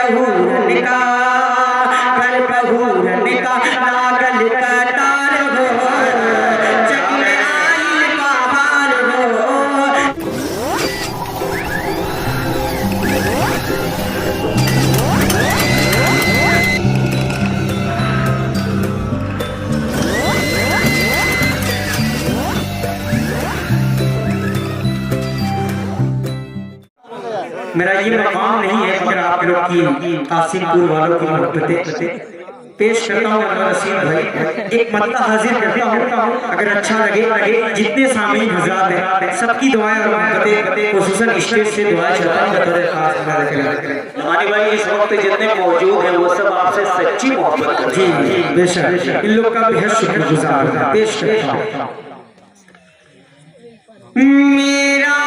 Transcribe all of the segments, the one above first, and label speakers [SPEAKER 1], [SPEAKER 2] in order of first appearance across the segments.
[SPEAKER 1] बहुरन का घर बहुरन का नागल कतार हो जग में आई बहार हो। मेरा ये मकाम नहीं है मगर आप लोग की कासिमपुर वालों की मोहब्बतें पेश करता हूँ। रसीद भाई एक मतला हाजिर करता हूँ, अगर अच्छा लगे जितने सामीन हज़रात हैं सबकी दुआएं और मोहब्बतें खुसूसन स्टेज से दुआएं चाहता हूँ बतौर खास
[SPEAKER 2] नमानी भाई इस वक्त जितने मौजूद हैं वो सब आपसे सच्ची मोहब्बत करते हैं।
[SPEAKER 1] जी बेशक इन लोग का बेहद शुक्रगुजार पेश करता हूँ। मेरा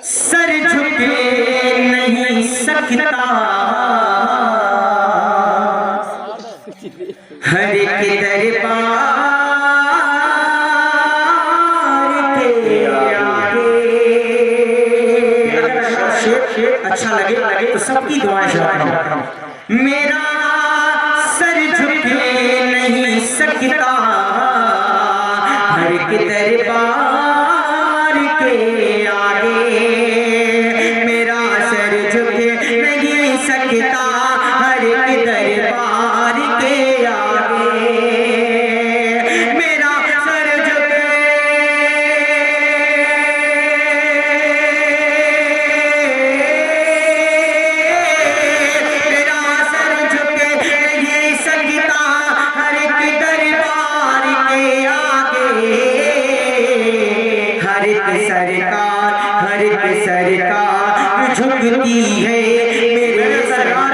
[SPEAKER 1] सर झुके नहीं सकता हर एक दरबार के आगे। अच्छा लगे तो सबकी दुआएं चाहता हूँ। मेरा सर झुके नहीं सकता हर एक दरबार के आगे। मेरा सर झुके नहीं सकता हर एक दरबार के आगे। मेरा सर झुके मेरा सर झुके नहीं सकता हर एक दरबार के आगे। हर एक सरकार झुकती है मेरे सरकार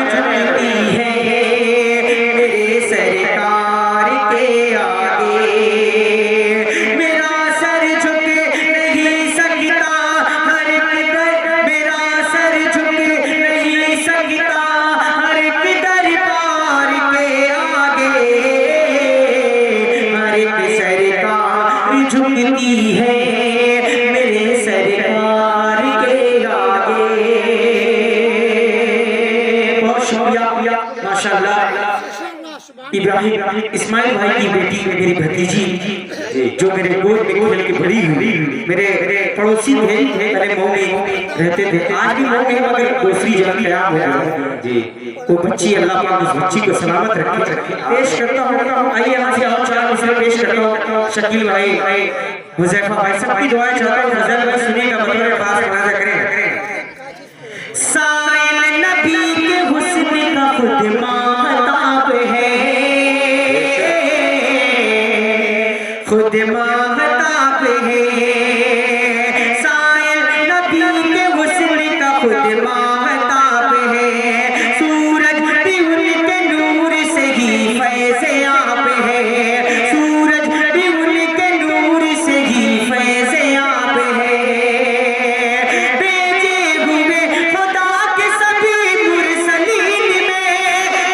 [SPEAKER 1] झुकती है मेरे सरकार के आगे। मेरा सर झुके नहीं सकता हर एक मेरा सर झुके नहीं सकता हर एक दरबार के आगे। हर एक सरकार झुकती है मेरे सरकार के आगे। बहुत शुक्रिया माशाल्लाह। इब्राहिम इस्माइल भाई की बेटी मेरी भतीजी जो मेरे गोद में खेल के बड़ी हुई, मेरे पड़ोसी थे, पहले मऊ में रहते थे, आज भी मऊ में मगर दूसरी जगह क़याम हो गया जी। वो बच्ची अल्लाह पाक उस बच्ची को सलामत रखे। पेश करता हूँ, आइए यहाँ से और चार मिसरे पेश करता हूँ। शकील भाई, हुज़ैफा भाई, सबकी दुआएं चाहता हूँ। फजल भाई सुनिएगा, बतौर खास मुलाज़ा करें। साइल नबी के हुस्न का खुद महताब है, खुद महताब है। साइल नबी के हुस्न का खुद महताब है। सूरज भी उनके नूर से ही फैज़ आप है। सूरज भी उनके नूर से ही फैज़ आप है। भेजे हुए खुदा के सभी मुरसलीन में,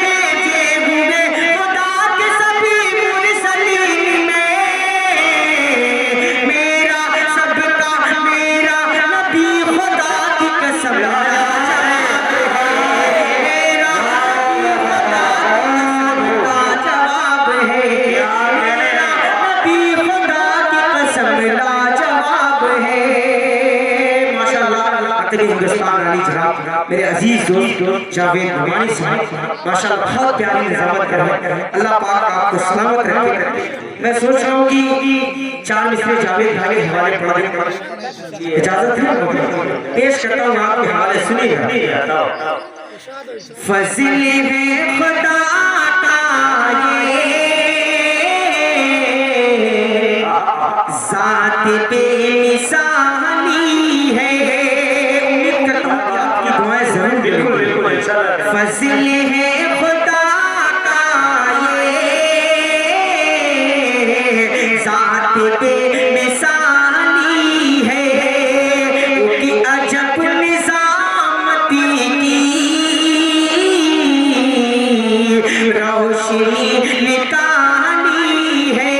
[SPEAKER 1] भेजे हुए खुदा के सभी मुरसलीन में। मेरा सबका मेरा नबी खुदा की कसम मेरा खुदा का जवाब है। मेरा नबी खुदा की कसम लाजवाब है। माशाअल्लाह हिंदुस्तान अली जनाब मेरे अजीज दोस्त जावेद नमानी साहब माशाअल्लाह बहुत प्यारी निज़ामत कर रहे हैं। अल्लाह पाक आपको सलामत रखे। मैं सोच रहा हूँ कि चार मिसरे जावेद भाई के हवाले पढ़ने की इजाजत है, पेश करता हूँ आपके हवाले सुनिएगा। फज़ल है खुदा का ये ज़ात बेमिसाली है। उम्मीद करता हूँ कि आपकी दुआएं जरूर मिलेंगी। फज़ल है खुदा का ये ज़ात बेमिसाली है। उसकी अजब निज़ामती की रोशनी निकाली है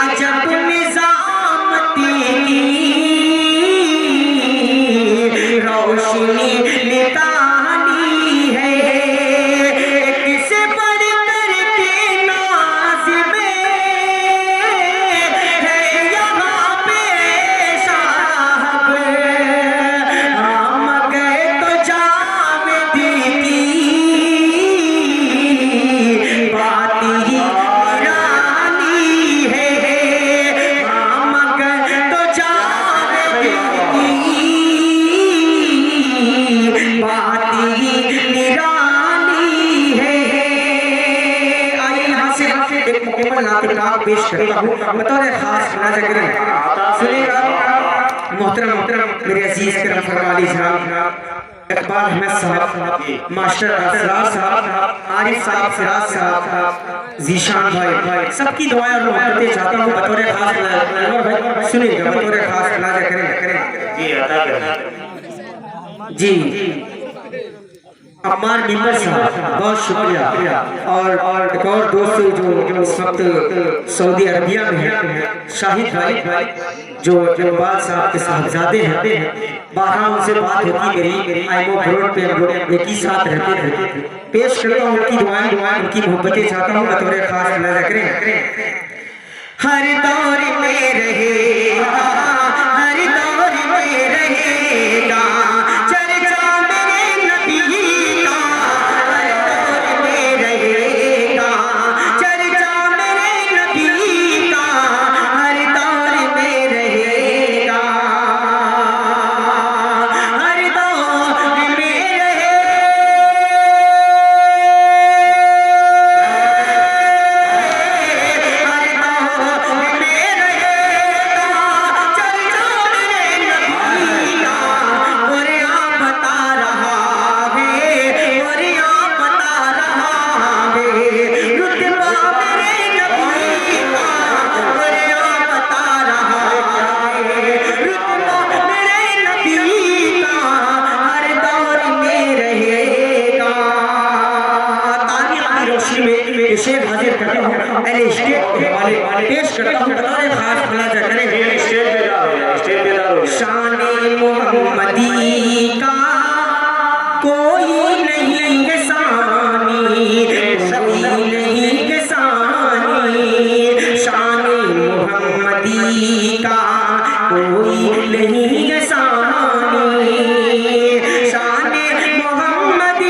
[SPEAKER 1] अजब निजामती की रोशनी निकाली है किसे बढ़ कर के नाज़ में है यहाँ पे साहब हम गए तो जावेदी की बात ही निराली है हम गए तो जावेदी की बात ही निराली है। आइए यहाँ से एक मुकम्मल नातिका पेश करता हूँ बतौर खास मुनाज़ा करें। सुनिएगा मोहतरम मेरे अजीज करम फरमाली साहब, इकबाल अहमद साहब, मास्टर असरार साहब, आरिफ साहब, फिराज साहब, जीशान भाई, सबकी दुआएं और मोहब्बतें चाहता हूँ बतौर खास मुनाज़ा। सुनिएगा बतौर खास मुनाज़ा करें। जी अम्मार मिंबर साहब बहुत शुक्रिया। और एक और दोस्त जो इस वक्त सऊदी अरबिया में है, शाहिद भाई जो इकबाल साहब के साहबजादे हैं, बारहा उनसे बात होती मेरी आईमो रोड पे हम लोग एक ही साथ रहते थे। पेश करता हूँ उनकी दुआएं उनकी मोहब्बतें चाहता हूँ बतौर खास मुनाज़ा करें। हर दौर में रहेगा हर दौर में रहेगा चर्चा मेरे नबी का हर दौर में रहेगा चर्चा मेरे नबी का हर दौर में रहेगा हर दौर में रहेगा शेर हाजिर करता हूँ पहले स्टेज के हवाले पेश करता हूँ बतौर खास मुनाज़ा करें। शान-ए मोहम्मदी का कोई नहीं है सानी कोई नहीं है सानी शान-ए मोहम्मदी का कोई नहीं है सानी शान-ए मोहम्मदी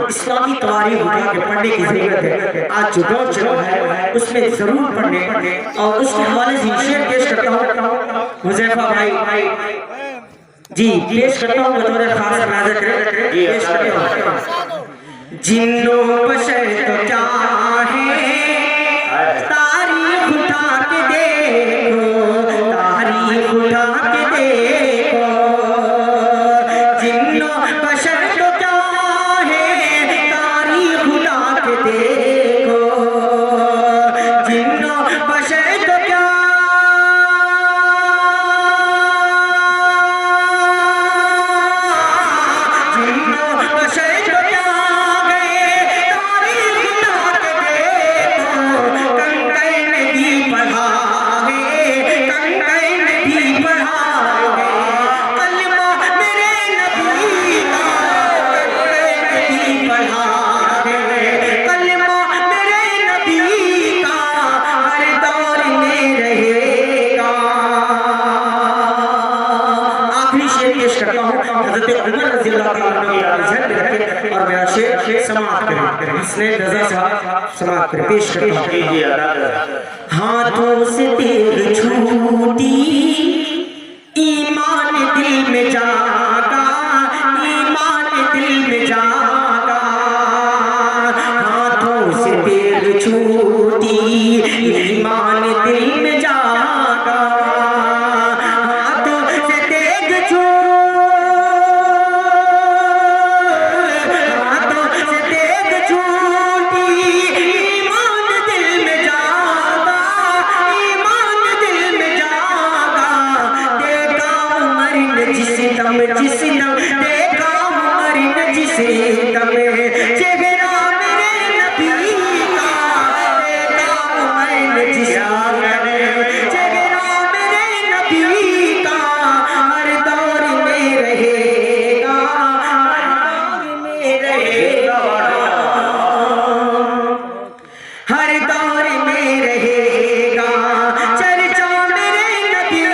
[SPEAKER 1] इस्लामी तवारीख उठा के पढ़ने की जरूरत है। आज जो दौर चल रहा है उसमें जरूर पढ़ने और उसके हवाले से शेर पेश करता हूँ हुज़ैफा भाई जी पेश करता हूँ बतौर खास मुनाज़ा करें। पेश करता हूँ जिन्नो बशर तो क्या है तारीख उठा के देखो तारीख उठा के देखो जिन्नो बशर तो क्या देखो जिन्नो बशर तो क्या जिन्नो बशर तो क्या गए तारीख उठा के देखो कंकर ने भी पढ़ा है कंकर ने भी पढ़ा है कलमा मेरे नबी का कंकर ने भी पढ़ा और मेरा शेर समाप्त करें। हसनैन रज़ा साहब समाप्त करें। पेश करता हूँ हाथों से तीर छूटी ईमान दिल में जागा ईमान दिल में जागा में जिसे दम चेहरा मेरे नबी का देखा मैंने जिसे चेहरा मेरे नबी का हर दौर में रहेगा, हर दौर में रहेगा, हर दौर में रहेगा चर्चा मेरे नबी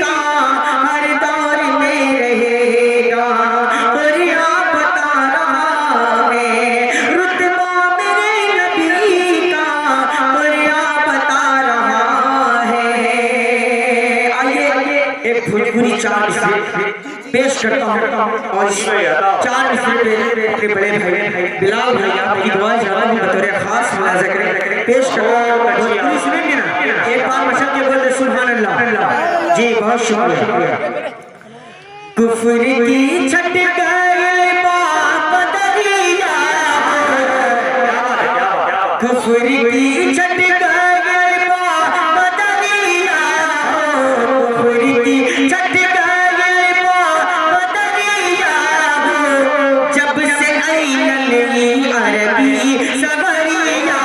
[SPEAKER 1] का, हर दौर में रहेगा। और यहाँ बता रहा है रुतबा मेरे नबी का, और यहाँ बता रहा है। आइए एक भोजपुरी चार पेश करता हूँ और चार अपने बड़े भाई बिलाल भैया की दुआ जवाब बतौर खास मुलाजा करें पेश करता हूँ। भोजपुरी सुनेंगे ना, एक बार मशक के बोलते सुभान अल्लाह। जी बहुत शुक्रिया। कुफर की छट गए बाप दरिया, कुफर की छट गए बाप दरिया, कुफर की छट गए बाप दरिया, जब से अरबी सवरिया।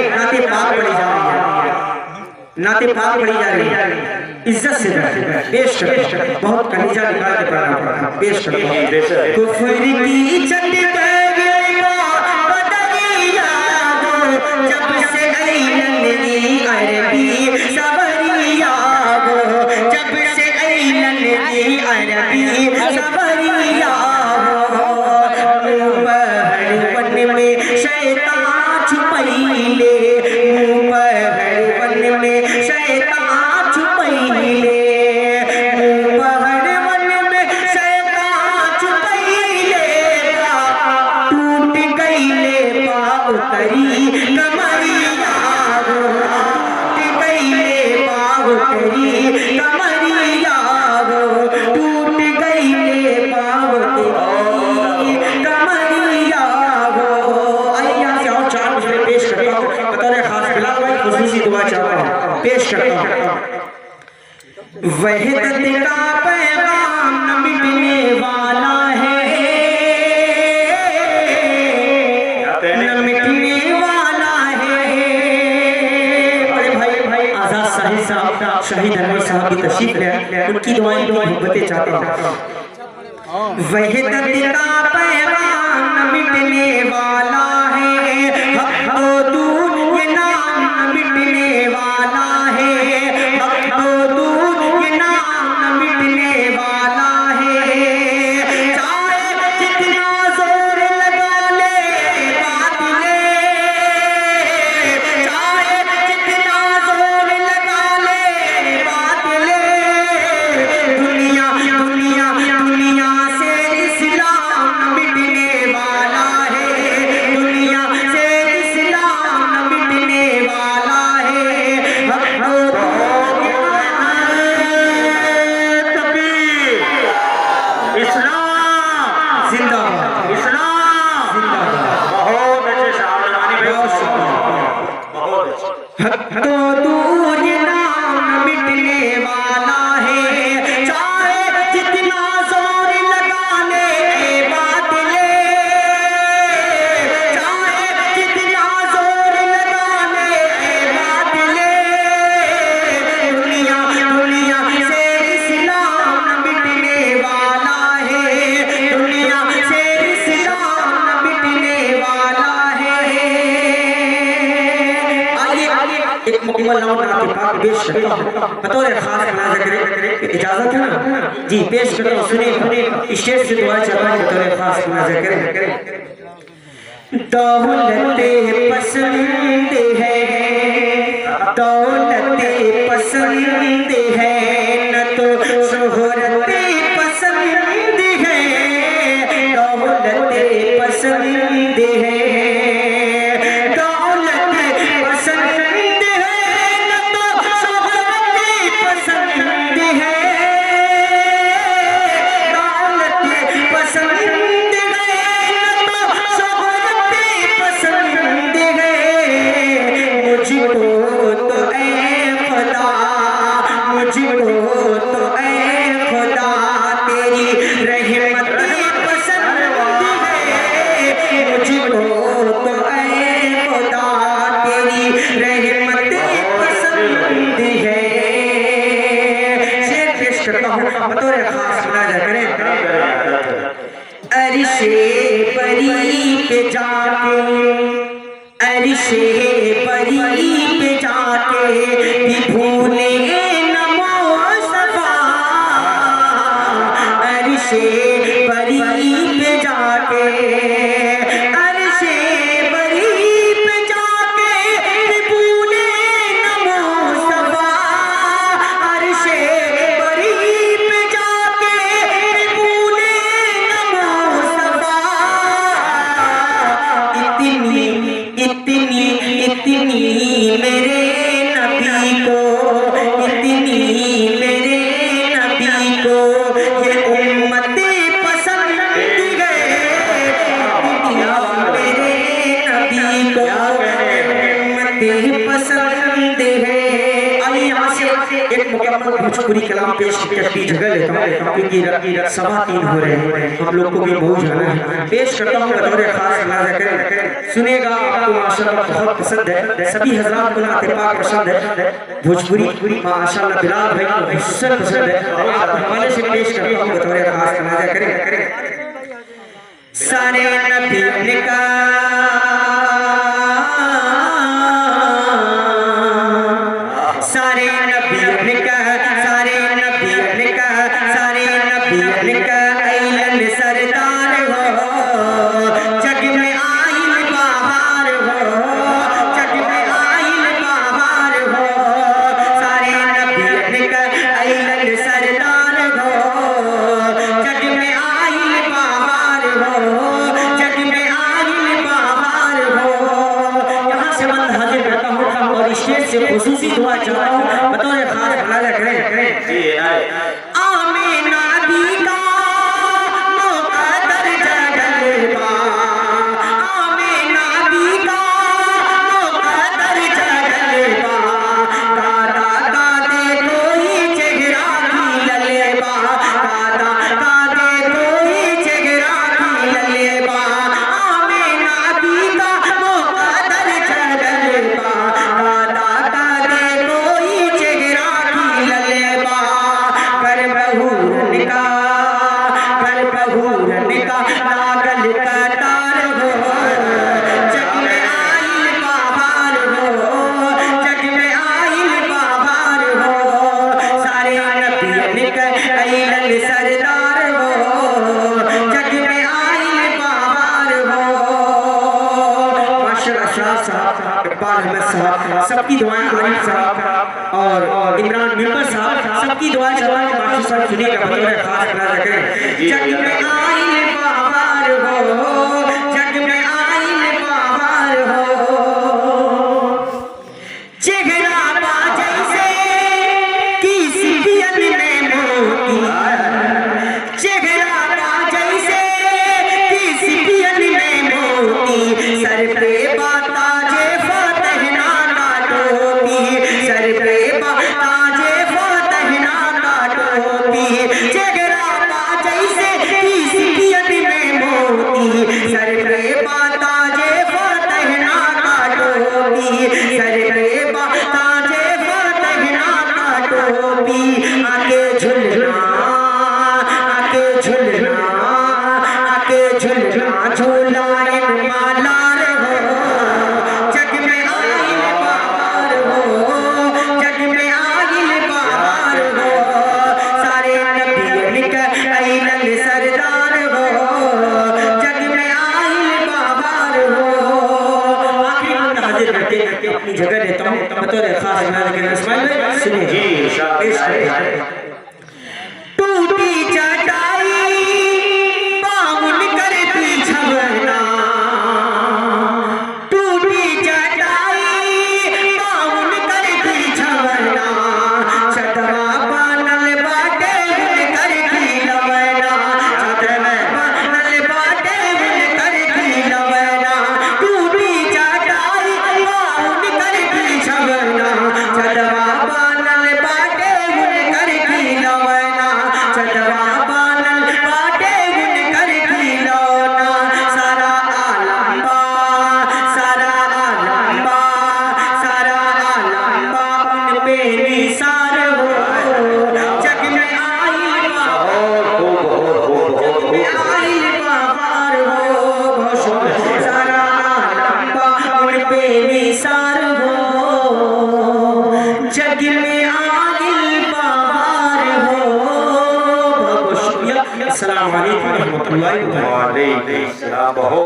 [SPEAKER 1] नाते पाक पढ़ी जा रही है, नाते पाक पढ़ी जा रही है, इज्जत से पेश कर, बहुत कलीजा निकाल के पढ़ना पड़ता, पेश कर। कुफर की छट गए बाप दरिया, जब से अरबी सवरिया, जब से अरबी सवरिया। वन में शैतान छुपैले, वन में शैतान छुपैले, वन में शैतान छुपैले, टूट गईले पाँव तरी कमरिया, टूट गईले पाँव तरी कमरिया, टूट गईले पाँव तरी कमरिया। आइए यहाँ से और चार मुझे पेश करता हूँ बतौर खास बिलाल भाई खुसूसी दुआ चाहता हूँ, पेश करता हूँ। वहदत का पैगाम न मिटने वाला है, न मिटने वाला है। बड़े भाई आजाद साहिब साहब शहीद हरमत साहब की तशरीफ ले, उनकी दुआएं मोहब्बतें चाहता हूँ। वहदत का पैगाम न मिटने वाला है, हक तो दूर ये नाम न मिटने वाला है, हक तो दूर ये नाम न मिटने वाला है। चाहे जितना जोर लगा ले बातिले, चाहे जितना जोर लगा ले बातिले, दुनिया दुनिया दुनिया से इस्लाम न मिटने वाला है, दुनिया से इस्लाम न मिटने वाला है। तकबीर, इस्लाम जिंदाबाद, इस्लाम जिंदाबाद। बहुत अच्छे साहब नमानी भाई, बहुत अच्छे। तो दूर ये नाम न मिटने वाला है, चाहे जितना जोर लगा ले बातिले, चाहे जितना जोर लगा ले बातिले, दुनिया दुनिया से इस्लाम न मिटने वाला है, दुनिया से इस्लाम न मिटने वाला है। आइए एक मुकम्मल नौत आपके पास पेश करता हूँ बतौर खास मुलाजा करें, इजाजत है ना जी? पेश करता हूँ, सुनिए स्टेज से दुआ चाहता हूँ बतौर खास मुलाजा करें। दौलते पसंद है, दौलते पसंद है, न तो शोहरते पसंद है, दौलते पसंद है, दौलते पसंद है, न तो शोहरते पसंद है, दौलते पसंद है, न तो शोहरते पसंद है। मुझको तो ऐ खुदा, मुझको तो ऐ खुदा अरशे बरी पे जाके, अरशे बरी पे जाके भी भूले न मुस्तफा, अरशे बरी पे जाके, अरशे बरी पे जाके भी भूले न मुस्तफा, अरशे बरी पे जाके भी भूले न मुस्तफा। इतनी इतनी इतनी मेरे नबी को, इतनी मेरे नबी को ये उम्मत पसंद गए, इतनी मेरे नबी को उम्मत पसंद है। अभी यहाँ से एक मुकम्मल भोजपुरी कलाम पेश करती जगह लेता हूँ, क्योंकि सवा 3 हो रहे हैं, हम लोग को भी बहुत जाना है। पेश करता हूँ बतौर खास नाज़ करें, सुनिएगा, आपको माशाअल्लाह बहुत पसंद है, सभी हज़रात को नाते पाक पसंद है, भोजपुरी माशाअल्लाह बिलाल भाई को बहुत पसंद है। आप हवाले से पेश करता हूँ बतौर खास नाज़ करें। सारे नबी का सारे नबी का सारे नबी का सारे नबी का ऐलन सरदार हो, जग में आइल बहार हो, जग में आइल बहार हो, सारे नबी का ऐलन सरदार हो, जग में आइल बहार हो, जग में आइल बहार हो। यहाँ से मैं हाजिर करता हूँ और स्टेज से खुसूसी दुआ चाहता हूँ बतौर खास मुलाजा करें। आमीना दी का मुक़द्दर जगलवा, आमीना दी का मुक़द्दर जगलवा, दादा दादे कोई चेहरा की ललेबा, दादा दादे कोई चेहरा की ललेबा, आमीना दी का मुक़द्दर जगलवा, दादा दादे कोई चेहरा की ललेबा, कर बहुरन का नागल का तार हो, जग में आइल बहार हो, जग में आइल बहार हो, सारे नबी का ऐलन सरदार हो, जग में आइल बहार हो। माशाअल्लाह अशराफ साहब, इकबाल अहमद साहब, सबकी दुआएं, आरिफ साहब और इमरान मेंबर साहब, सबकी दुआएं जवान मास्टर साहब सुनिएगा बतौर खास नाज़ करें। जग में आइल बहार हो, जग में आइल बहार हो, चेहरा बाजै से किसी पियन में मोती, चेहरा बाजै से किसी पियन में मोती, सर पे ताजे फतह नाना टोपी, सर पे ताजे फतह नाना टोपी, चेहरा बाजै से किसी पियन अस्सलाम वालेकुम रहमतुल्लाहि व बरकातहू।
[SPEAKER 2] वालेकुम सलाम। बहुत